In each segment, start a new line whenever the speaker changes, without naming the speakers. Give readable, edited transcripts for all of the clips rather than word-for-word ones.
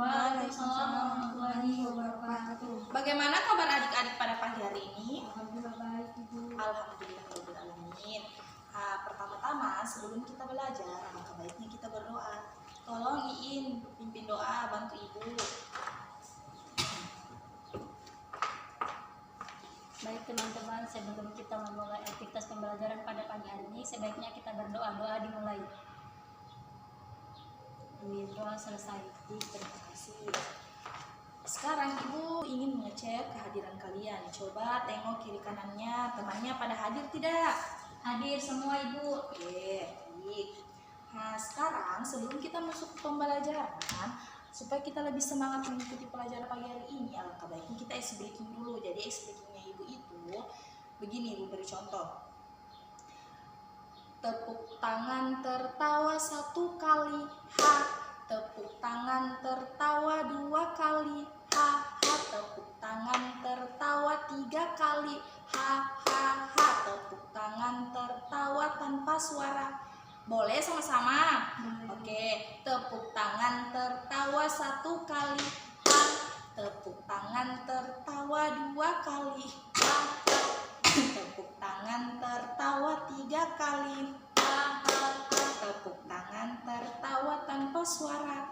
Waalaikumsalam warahmatullahi wabarakatuh.
Bagaimana kabar adik-adik pada pagi hari ini?
Alhamdulillah baik, Ibu.
Alhamdulillahirabbil alamin. Pertama-tama sebelum kita belajar, maka baiknya kita berdoa. Tolong Iin pimpin doa, bantu Ibu.
Baik teman-teman, sebelum kita memulai aktivitas pembelajaran pada pagi hari ini, sebaiknya kita berdoa. Doa dimulai. Doa selesai.
Terima kasih. Sekarang Ibu ingin mengecek kehadiran kalian. Coba tengok kiri kanannya, temannya pada hadir tidak?
Hadir semua, Ibu.
Oke, baik. Nah, sekarang sebelum kita masuk ke pembelajaran, supaya kita lebih semangat mengikuti pelajaran pagi hari ini, alangkah baiknya kita ice breaking dulu. Jadi ice breakingnya Ibu itu begini, Ibu beri contoh. Tepuk tangan tertawa 1 kali, ha. Tepuk tangan tertawa 2 kali, ha, ha. Tepuk tangan tertawa 3 kali, ha, ha, ha. Tepuk tangan tertawa tanpa suara. Boleh sama-sama? Oke. Tepuk tangan tertawa 1 kali, ha. Tepuk tangan tertawa 2 kali, ha, ha. Tepuk tangan tertawa 3 kali, ha, ha, ha. Tepuk tangan tertawa tanpa suara.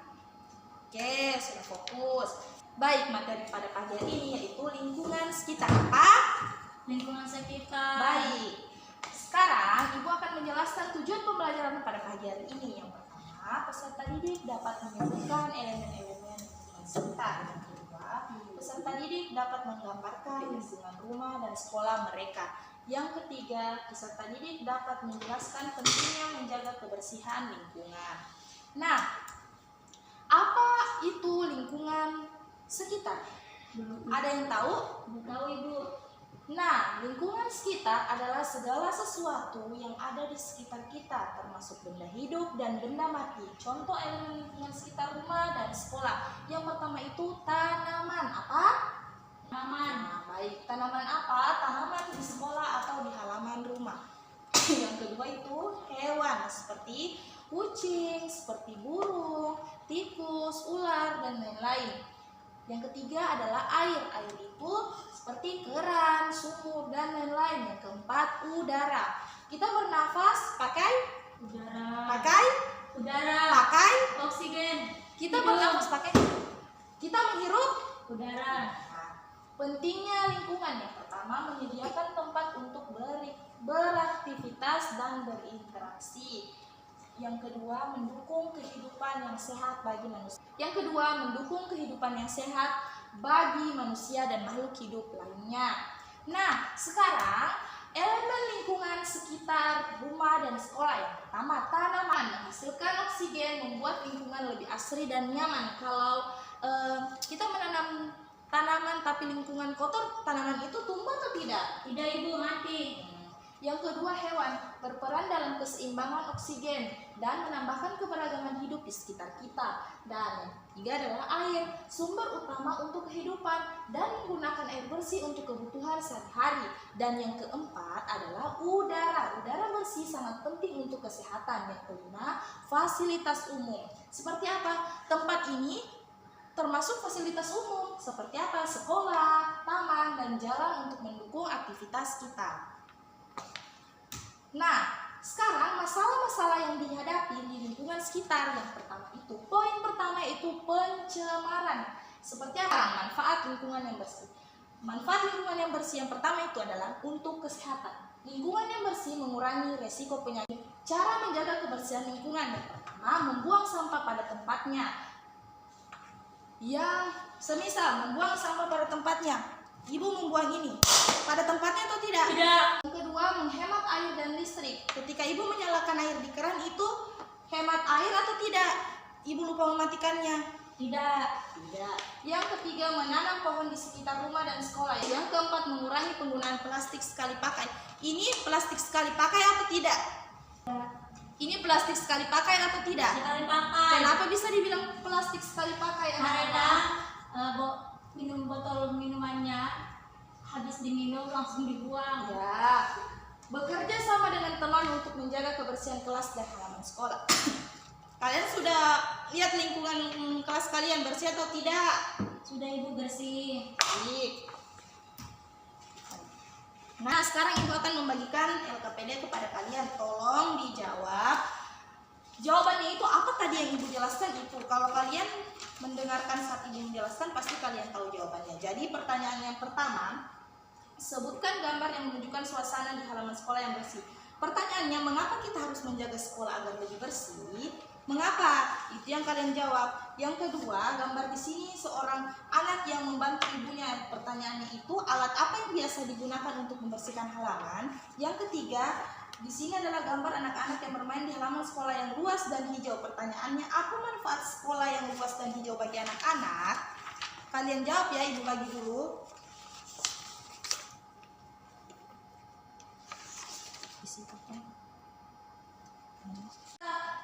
Oke, sudah fokus. Baik, materi pada pagi hari ini yaitu lingkungan sekitar. Apa?
Lingkungan sekitar.
Baik. Sekarang Ibu akan menjelaskan tujuan pembelajaran pada pagi hari ini. Yang pertama, peserta didik dapat menyebutkan elemen-elemen lingkungan sekitar. Yang kedua, peserta didik dapat menggambarkan lingkungan rumah dan sekolah mereka. Yang ketiga, peserta didik dapat menjelaskan pentingnya menjaga kebersihan lingkungan. Nah, apa itu lingkungan sekitar? Ada yang tahu?
Tahu, Ibu.
Nah, lingkungan sekitar adalah segala sesuatu yang ada di sekitar kita, termasuk benda hidup dan benda mati. Contoh elemen lingkungan sekitar rumah dan sekolah. Yang pertama itu tanaman. Apa?
Tanaman.
Nah, baik. Tanaman apa? Tanaman di sekolah atau di halaman rumah. Yang kedua itu hewan, seperti kucing, seperti burung, tikus, ular, dan lain-lain. Yang ketiga adalah air. Air itu seperti keran, sumur, dan lain-lain. Yang keempat, udara. Kita bernafas pakai
Udara.
pakai
Udara. Oksigen.
kita bernafas pakai, kita menghirup
Udara.
Nah, pentingnya lingkungan. Yang pertama, menyediakan tempat untuk beraktivitas dan berinteraksi. Yang kedua, mendukung kehidupan yang sehat bagi manusia. Dan makhluk hidup lainnya. Nah, sekarang elemen lingkungan sekitar rumah dan sekolah. Yang pertama, tanaman menghasilkan oksigen, membuat lingkungan lebih asri dan nyaman. Kalau kita menanam tanaman tapi lingkungan kotor, tanaman itu tumbuh atau tidak?
Tidak, Ibu, mati.
Yang kedua, hewan berperan dalam keseimbangan oksigen dan menambahkan keberagaman hidup di sekitar kita. Dan yang ketiga adalah air, sumber utama untuk kehidupan dan menggunakan air bersih untuk kebutuhan sehari-hari. Dan yang keempat adalah udara. Udara bersih sangat penting untuk kesehatan. Yang kelima, fasilitas umum. Seperti apa? Tempat ini termasuk fasilitas umum. Seperti apa? Sekolah, taman, dan jalan untuk mendukung aktivitas kita. Nah, sekarang masalah-masalah yang dihadapi di lingkungan sekitar. Yang pertama itu, poin pertama itu pencemaran. Seperti apa? Manfaat lingkungan yang bersih. Manfaat lingkungan yang bersih yang pertama itu adalah untuk kesehatan. Lingkungan yang bersih mengurangi resiko penyakit. Cara menjaga kebersihan lingkungan yang pertama, membuang sampah pada tempatnya. Yang semisal membuang sampah pada tempatnya. Ibu membuang ini pada tempatnya atau tidak?
Tidak.
Yang kedua, menghemat air dan listrik. Ketika ibu menyalakan air di keran itu hemat air atau tidak? Ibu lupa mematikannya?
Tidak.
Tidak. Yang ketiga, menanam pohon di sekitar rumah dan sekolah. Yang keempat, mengurangi penggunaan plastik sekali pakai. Ini plastik sekali pakai atau tidak? Ini plastik sekali pakai atau tidak?
Sekali pakai.
Kenapa bisa dibilang plastik sekali pakai?
Karena botol minumannya habis diminum langsung dibuang.
Ya. Bekerja sama dengan teman untuk menjaga kebersihan kelas dan halaman sekolah. Kalian sudah lihat lingkungan kelas kalian bersih atau tidak?
Sudah Ibu, bersih.
Baik. Nah, sekarang Ibu akan membagikan LKPD kepada kalian. Tolong dijawab. Jawabannya itu apa tadi yang Ibu jelaskan itu? Kalau kalian mendengarkan saat Ibu menjelaskan, pasti kalian tahu jawabannya. Jadi pertanyaan yang pertama, sebutkan gambar yang menunjukkan suasana di halaman sekolah yang bersih. Pertanyaannya, mengapa kita harus menjaga sekolah agar lebih bersih? Mengapa? Itu yang kalian jawab. Yang kedua, gambar di sini seorang anak yang membantu ibunya. Pertanyaannya itu, alat apa yang biasa digunakan untuk membersihkan halaman? Yang ketiga, di sini adalah gambar anak-anak yang bermain di halaman sekolah yang luas dan hijau. Pertanyaannya, apa manfaat sekolah yang luas dan hijau bagi anak-anak? Kalian jawab ya, Ibu bagi dulu.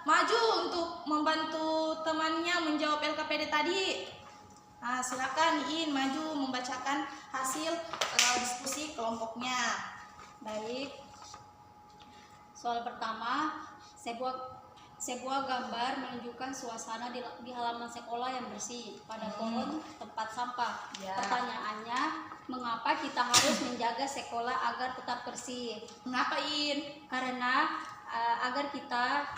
Maju untuk membantu temannya menjawab LKPD tadi. Nah, silakan Iin maju membacakan hasil diskusi kelompoknya.
Baik. Soal pertama, sebuah gambar menunjukkan suasana di halaman sekolah yang bersih pada pohon tempat sampah.
Ya.
Pertanyaannya, mengapa kita harus menjaga sekolah agar tetap bersih?
Mengapa Iin?
Karena agar kita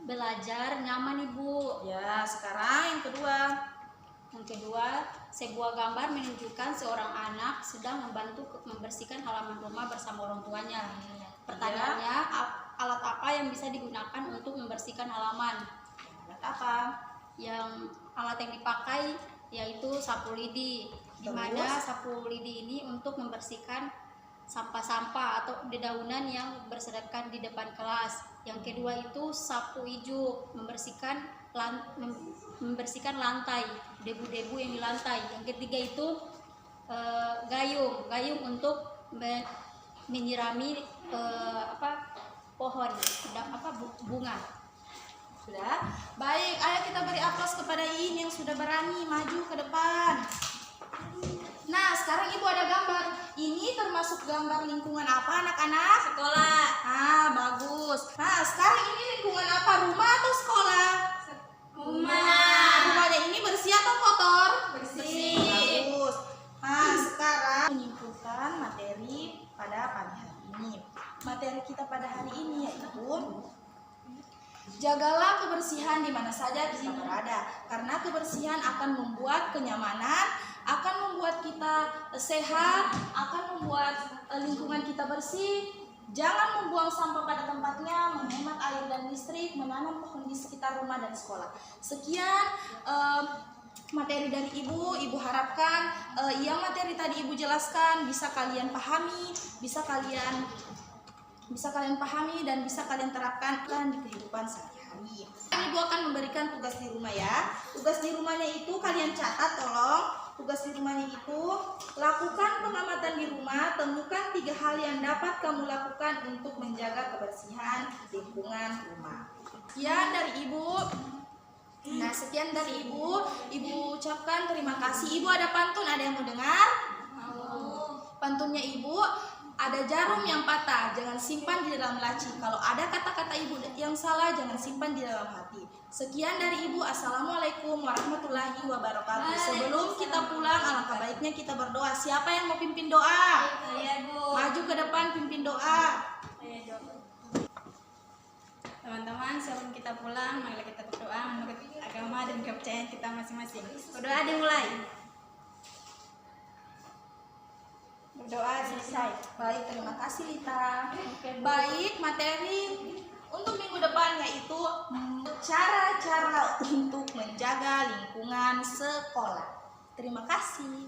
belajar nyaman, Ibu.
Ya, sekarang yang kedua.
Yang kedua, sebuah gambar menunjukkan seorang anak sedang membantu membersihkan halaman rumah bersama orang tuanya. Pertanyaannya, alat apa yang bisa digunakan untuk membersihkan halaman?
Alat apa?
Alat yang dipakai yaitu sapu lidi, di mana sapu lidi ini untuk membersihkan sampah-sampah atau dedaunan yang berserakan di depan kelas. Yang kedua itu sapu ijuk, membersihkan lantai, debu-debu yang di lantai. Yang ketiga itu gayung untuk menyirami pohon, bunga.
Sudah? Baik, ayo kita beri aplaus kepada Iin yang sudah berani maju ke depan. Nah, sekarang Ibu ada gambar. Ini termasuk gambar lingkungan apa anak-anak?
Sekolah.
Ah, bagus. Nah, sekarang ini lingkungan apa? Rumah atau sekolah?
Rumah.
Rumahnya ini bersih atau kotor?
Bersih.
Bagus. Nah, sekarang menyimpulkan materi pada pagi hari ini. Materi kita pada hari ini yaitu jagalah kebersihan di mana saja kita berada, karena kebersihan akan membuat kenyamanan, akan membuat kita sehat, akan membuat lingkungan kita bersih. Jangan membuang sampah pada tempatnya, menghemat air dan listrik, menanam pohon di sekitar rumah dan sekolah. Sekian materi dari Ibu harapkan yang materi tadi Ibu jelaskan bisa kalian pahami, bisa kalian pahami dan bisa kalian terapkan di kehidupan sehari-hari. Ibu akan memberikan tugas di rumah ya. Tugas di rumahnya itu kalian catat, tolong. Tugas di rumahnya itu lakukan pengamatan di rumah, temukan 3 hal yang dapat kamu lakukan untuk menjaga kebersihan lingkungan rumah. Sekian dari Ibu. Nah, sekian dari Ibu. Ibu ucapkan terima kasih. Ibu ada pantun, ada yang mau dengar? Pantunnya Ibu, ada jarum yang patah, jangan simpan di dalam laci. Kalau ada kata-kata Ibu yang salah, jangan simpan di dalam hati. Sekian dari Ibu. Assalamualaikum warahmatullahi wabarakatuh. Sebelum kita pulang, alangkah baiknya kita berdoa. Siapa yang mau pimpin doa?
Iya, Bu.
Maju ke depan, pimpin doa.
Teman-teman, sebelum kita pulang, mari kita berdoa menurut agama dan kepercayaan kita masing-masing. Berdoa dimulai. Berdoa selesai.
Baik, terima kasih Lita. Baik, materi untuk minggu depan yaitu cara-cara untuk menjaga lingkungan sekolah. Terima kasih.